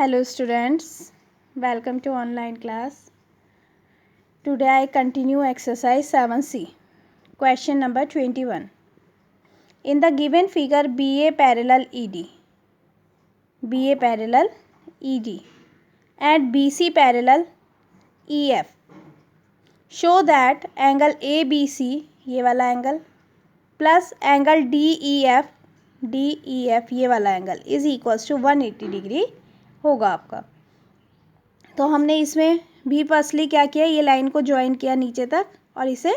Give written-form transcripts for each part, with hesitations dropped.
Hello students, welcome to online class. Today I continue exercise 7C, question number 21. In the given figure BA parallel ED and BC parallel EF, show that angle ABC ये वाला angle plus angle DEF ये वाला angle is equals to 180 degree होगा आपका। तो हमने इसमें भी फर्स्टली क्या किया, ये लाइन को ज्वाइन किया नीचे तक और इसे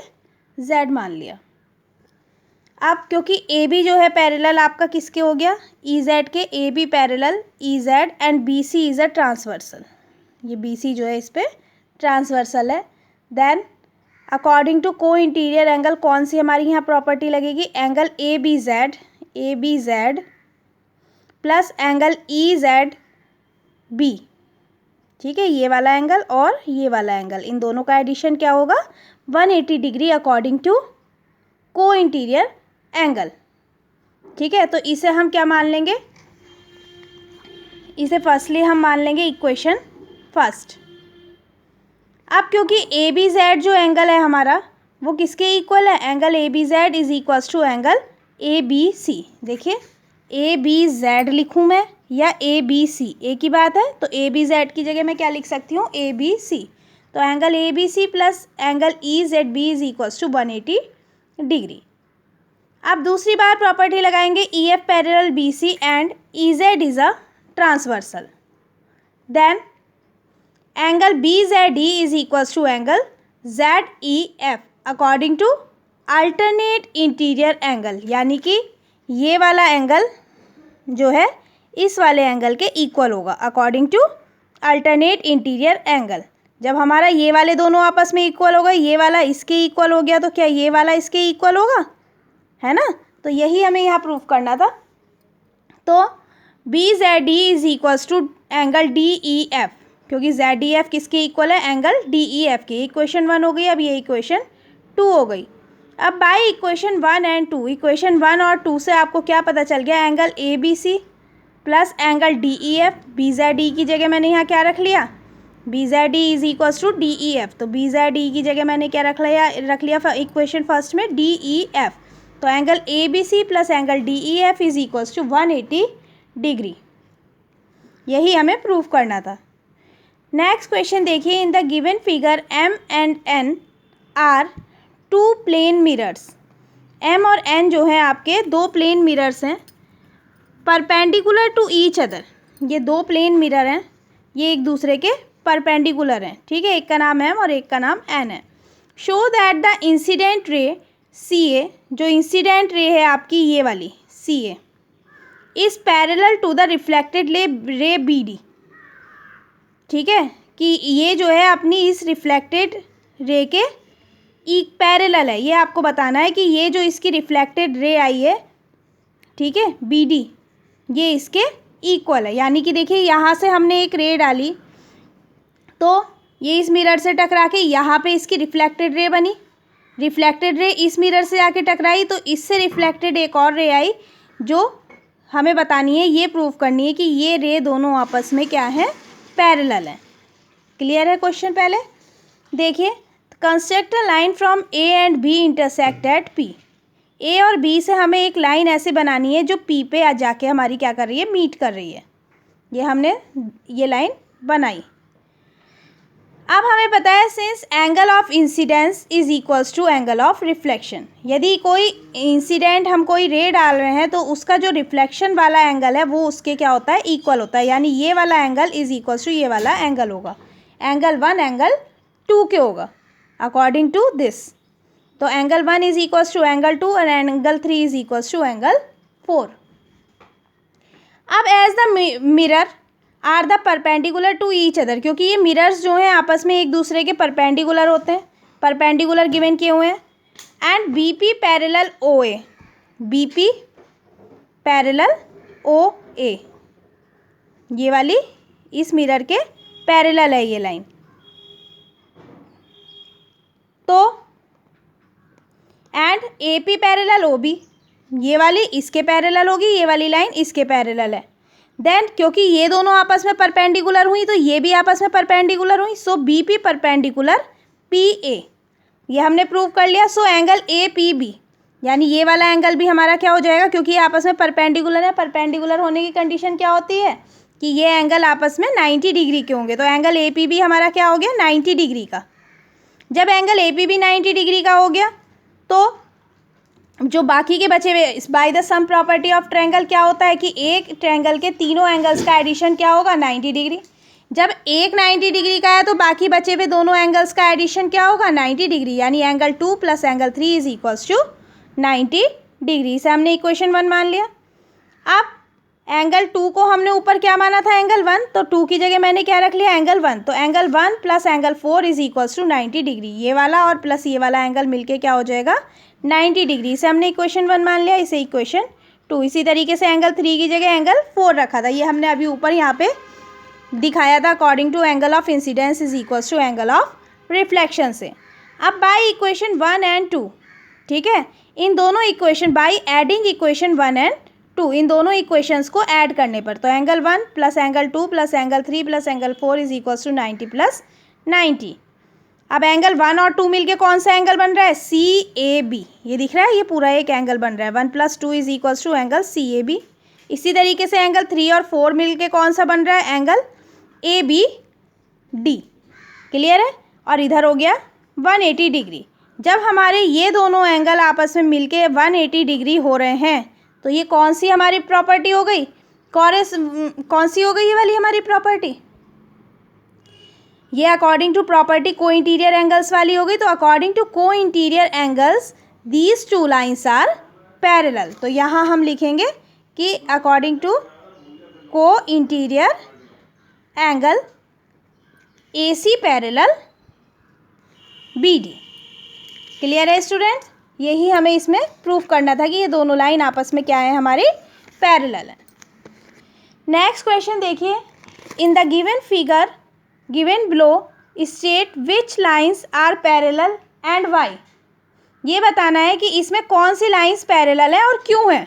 Z मान लिया। अब क्योंकि AB जो है पैरेलल आपका किसके हो गया, EZ के, AB parallel EZ and BC is a transversal, ये BC जो है इस पर ट्रांसवर्सल है। Then according to co interior angle कौन सी हमारी यहाँ प्रॉपर्टी लगेगी, angle ABZ plus angle EZB, ठीक है, ये वाला एंगल और ये वाला एंगल, इन दोनों का एडिशन क्या होगा 180 degree according to co interior angle. ठीक है, तो इसे हम क्या मान लेंगे, इसे फर्स्टली हम मान लेंगे इक्वेशन फर्स्ट। अब क्योंकि ABZ जो एंगल है हमारा वो किसके इक्वल है, angle ABZ is equals to angle ABC। देखिए ABZ लिखूँ मैं या ABC, एक ही बात है, तो ABZ की जगह मैं क्या लिख सकती हूँ ABC। तो angle ABC plus angle EZB is equals to 180 degree. अब दूसरी बार प्रॉपर्टी लगाएंगे EF parallel BC and EZ is a transversal. Then angle BZE is equals to angle ZEF according to alternate interior angle, यानी कि ये वाला angle जो है इस वाले एंगल के इक्वल होगा according to alternate interior angle. जब हमारा ये वाले दोनों आपस में इक्वल हो गए, ये वाला इसके इक्वल हो गया, तो क्या ये वाला इसके इक्वल होगा, है ना। तो यही हमें यहाँ प्रूव करना था। तो BZE is equals to angle DEF, क्योंकि ZEF किसके इक्वल है, एंगल DEF के। इक्वेशन 1 हो गई, अब ये इक्वेशन 2 हो गई। अब बाय इक्वेशन 1 एंड 2, इक्वेशन 1 और 2 से आपको क्या पता चल गया, angle ABC plus angle DEF, BZE की जगह मैंने यहाँ क्या रख लिया, BZE is equals to DEF, तो BZE की जगह मैंने क्या रख लिया इक्वेशन फर्स्ट में DEF। तो angle ABC plus angle DEF is equals to 180 degree, यही हमें प्रूव करना था। नेक्स्ट क्वेश्चन देखिए, in the given figure M and N are two plane mirrors, M और N जो है आपके दो प्लेन मिरर्स हैं, परपेंडिकुलर टू ईच अदर, ये दो प्लेन मिरर हैं, ये एक दूसरे के परपेंडिकुलर हैं, ठीक है, एक का नाम M और एक का नाम N है। Show that the incident ray CA, जो इंसिडेंट रे है आपकी ये वाली CA, is parallel to the reflected ray BD, ठीक है, कि ये जो है अपनी इस रिफ्लेक्टेड रे के एक पैरेलल है, ये आपको बताना है कि ये जो इसकी रिफ्लेक्टेड रे आई है, ठीक है, BD, ये इसके इक्वल है। यानी कि देखिए यहाँ से हमने एक रे डाली तो ये इस मिरर से टकरा के यहाँ पे इसकी रिफ्लेक्टेड रे बनी, रिफ्लेक्टेड रे इस मिरर से आके टकराई तो इससे रिफ्लेक्टेड एक और रे आई, जो हमें बतानी है, ये प्रूव करनी है कि ये रे दोनों आपस में क्या है, पैरेलल है। क्लियर है क्वेश्चन। पहले देखिए, construct a line from A and B intersect at P, A और B से हमें एक लाइन ऐसे बनानी है जो P पे आ जाके हमारी क्या कर रही है, मीट कर रही है। ये हमने ये लाइन बनाई। अब हमें पता है since angle of incidence is equals to angle of reflection, यदि कोई इंसिडेंट हम कोई रे डाल रहे हैं तो उसका जो रिफ्लेक्शन वाला एंगल है वो उसके क्या होता है, इक्वल होता है, यानी ये वाला एंगल इज इक्वल्स टू ये वाला एंगल होगा, एंगल 1 एंगल 2 के होगा अकॉर्डिंग टू दिस। तो angle 1 is equals to angle 2 और angle 3 is equals to angle 4। अब as the mirror are the perpendicular to each other, क्योंकि ये मिरर्स जो हैं आपस में एक दूसरे के परपेंडिकुलर होते हैं, परपेंडिकुलर गिवन किए हुए हैं, and BP parallel OA, BP parallel OA, ये वाली इस मिरर के पैरेलल है ये लाइन। तो एंड AP पैरेलल OB, ये वाली इसके पैरेलल होगी, ये वाली लाइन इसके पैरेलल है। देन क्योंकि ये दोनों आपस में परपेंडिकुलर हुई तो ये भी आपस में परपेंडिकुलर हुई, so B P perpendicular P A, ये हमने प्रूव कर लिया। So angle A P B, यानी ये वाला एंगल भी हमारा क्या हो जाएगा, क्योंकि ये आपस में परपेंडिकुलर है, परपेंडिकुलर होने की कंडीशन क्या होती है कि ये एंगल आपस में 90 डिग्री के होंगे। तो एंगल ए पी बी हमारा क्या हो गया, 90 डिग्री का। जब angle A P B 90 degree का हो गया तो जो बाकी के बचे हुए by the sum property of triangle क्या होता है कि एक ट्रायंगल के तीनों एंगल्स का एडिशन क्या होगा, 90 डिग्री। जब एक 90 डिग्री का है तो बाकी बचे हुए दोनों एंगल्स का एडिशन क्या होगा, 90 डिग्री, यानी angle 2 plus angle 3 is equals to 90 degree. से हमने इक्वेशन 1 मान लिया। अब एंगल 2 को हमने ऊपर क्या माना था, एंगल 1, तो 2 की जगह मैंने क्या रख लिया, एंगल 1। तो angle 1 plus angle 4 is equals to 90 degree. ये वाला और प्लस ये वाला एंगल मिलके क्या हो जाएगा, 90 डिग्री। से हमने इक्वेशन 1 मान लिया, इसे इक्वेशन 2। इसी तरीके से एंगल 3 की जगह एंगल 4 रखा था, ये हमने अभी ऊपर यहाँ पे दिखाया था according to angle of incidence is equals to angle of reflection से। अब बाय इक्वेशन 1 एंड 2, ठीक है, इन दोनों equation by adding equation 1 and 2, इन दोनों इक्वेशंस को ऐड करने पर, तो angle 1 plus angle 2 plus angle 3 plus angle 4 is equals to 90 plus 90। अब एंगल 1 और 2 मिलके कौन सा एंगल बन रहा है, सी ए बी। ये दिख रहा है, ये पूरा एक एंगल बन रहा है। 1 plus 2 is equals to angle C A B. इसी तरीके से एंगल 3 और 4 मिलके कौन सा बन रहा है, angle A B D. Clear है। और इधर हो गया 180 डिग्री। जब हमारे ये दोनों एंगल आपस में मिलके 180 डिग्री हो रहे हैं तो ये कौन सी हमारी प्रॉपर्टी हो गई, कौन सी हो गई ये वाली हमारी प्रॉपर्टी, ये according to property co interior angles वाली हो गई। तो according to co interior angles these two lines are parallel. तो यहाँ हम लिखेंगे कि according to co interior angle A C parallel B D. Clear है स्टूडेंट्स, यही हमें इसमें प्रूफ करना था कि ये दोनों लाइन आपस में क्या है, हमारी पैरेलल है। नेक्स्ट क्वेश्चन देखिए, in the given figure given below state which lines are parallel and why. ये बताना है कि इसमें कौन सी लाइन्स पैरेलल है और क्यों है।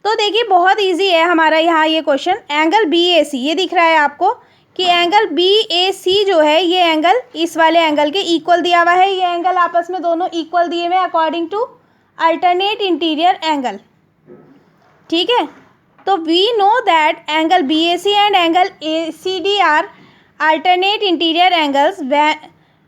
तो देखिए बहुत इजी है हमारा यहाँ ये क्वेश्चन। एंगल बी ए सी, ये दिख रहा है आपको कि एंगल बी ए सी जो है ये एंगल इस वाले एंगल के इक्वल दिया हुआ है। ये एंगल आपस में दोनों इक्वल दिए हुए हैं according to alternate interior angle, ठीक है। तो we know that angle B A C and angle A C D are alternate interior angles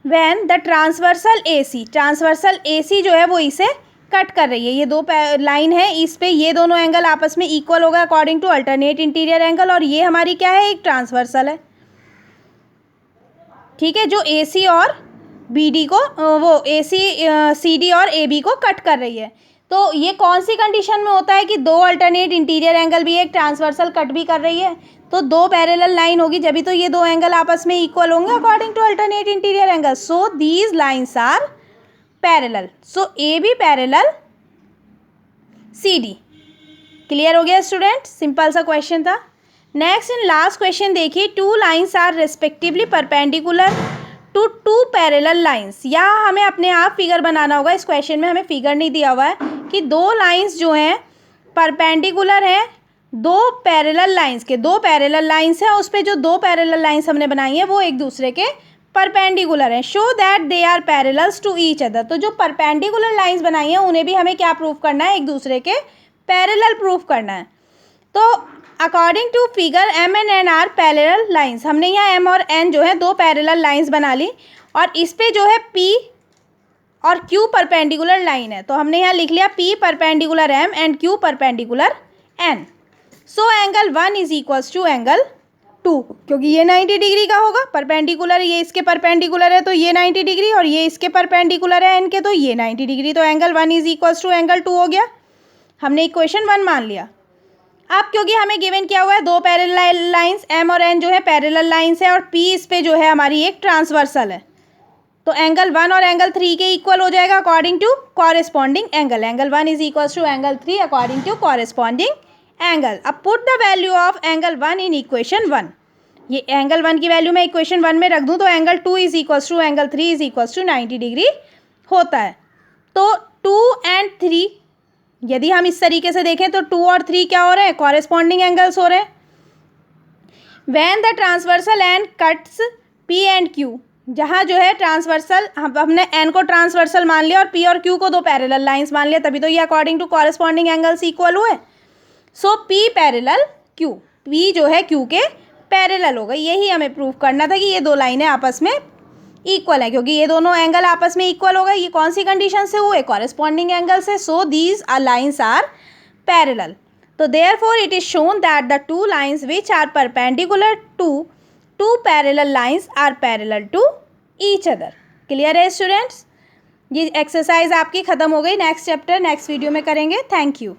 when the transversal A C जो है वो इसे कट कर रही है। ये दो लाइन है, इस पे ये दोनों एंगल आपस में इक्वल होगा according to alternate interior angle, और ये हमारी क्या है, एक ट्रांसवर्सल है, ठीक है, जो ए सी और बी डी को वो ए सी सी डी और ए बी को कट कर रही है। तो ये कौन सी कंडीशन में होता है कि दो अल्टरनेट इंटीरियर एंगल भी एक ट्रांसवर्सल कट भी कर रही है, तो दो पैरेलल लाइन होगी जब भी तो ये दो एंगल आपस में इक्वल होंगे according to alternate interior angle. So these lines are parallel, so A B parallel C D. Clear हो गया स्टूडेंट, सिंपल सा क्वेश्चन था। नेक्स्ट इन लास्ट क्वेश्चन देखिए, two lines are respectively perpendicular to two parallel lines. यहाँ हमें अपने आप figure बनाना होगा, इस क्वेश्चन में हमें फिगर नहीं दिया हुआ है कि दो लाइन्स जो हैं परपेंडिकुलर हैं दो पैरेलल लाइन्स के, दो पैरेलल लाइन्स हैं, उस पर जो दो पैरेलल लाइन्स हमने बनाई हैं वो एक दूसरे के परपेंडिकुलर हैं। Show that they are parallels to each other. तो जो परपेंडिकुलर लाइन्स बनाई हैं उन्हें भी हमें क्या प्रूफ करना है, एक दूसरे के पैरेलल प्रूफ करना है। तो according to figure M and N are parallel lines, हमने यहाँ एम और एन जो है दो पैरेलल लाइन्स बना ली, और इस पे जो है पी और क्यू परपेंडिकुलर लाइन है। तो हमने यहाँ लिख लिया P perpendicular M and Q perpendicular N. So angle 1 is equals to angle 2, क्योंकि ये 90 डिग्री का होगा, परपेंडिकुलर, ये इसके परपेंडिकुलर है तो ये 90 डिग्री, और ये इसके परपेंडिकुलर है इनके तो ये 90 डिग्री। तो angle 1 is equals to angle 2 हो गया, हमने इक्वेशन 1 मान लिया। अब क्योंकि हमें गिवन किया हुआ है दो पैरेलल लाइंस एम और एन जो है पैरेलल लाइंस है, और पी इस पे जो है हमारी एक ट्रांसवर्सल है, तो एंगल 1 और एंगल 3 के इक्वल हो जाएगा according to corresponding angle. Angle 1 is equals to angle 3 according to corresponding angle. अब put the value of angle 1 in equation 1। ये एंगल 1 की वैल्यू मैं इक्वेशन 1 में रख दूँ तो angle 2 is equals to angle 3 is equals to 90 degree होता है। तो 2 एंड 3 यदि हम इस तरीके से देखें तो 2 और 3 क्या हो रहे हैं, कॉरेस्पॉन्डिंग एंगल्स हो रहे हैं। When the transversal and cuts P and Q, जहाँ जो है ट्रांसवर्सल, हमने एन को ट्रांसवर्सल मान लिया और पी और क्यू को दो पैरेलल लाइंस मान लिया, तभी तो ये according to corresponding angles equal हुए। So P parallel Q, P जो है क्यू के पैरेलल हो गई। यही हमें प्रूव करना था कि ये दो लाइनें आपस में इक्वल है, क्योंकि ये दोनों एंगल आपस में इक्वल हो गए। ये कौन सी कंडीशन से हुए? कॉरेस्पॉन्डिंग एंगल से। So these lines are parallel. तो therefore it is shown that the two lines which are perpendicular to two parallel lines are parallel to each other. Clear है स्टूडेंट्स? ये एक्सरसाइज आपकी ख़त्म हो गई। नेक्स्ट चैप्टर नेक्स्ट वीडियो में करेंगे। Thank you.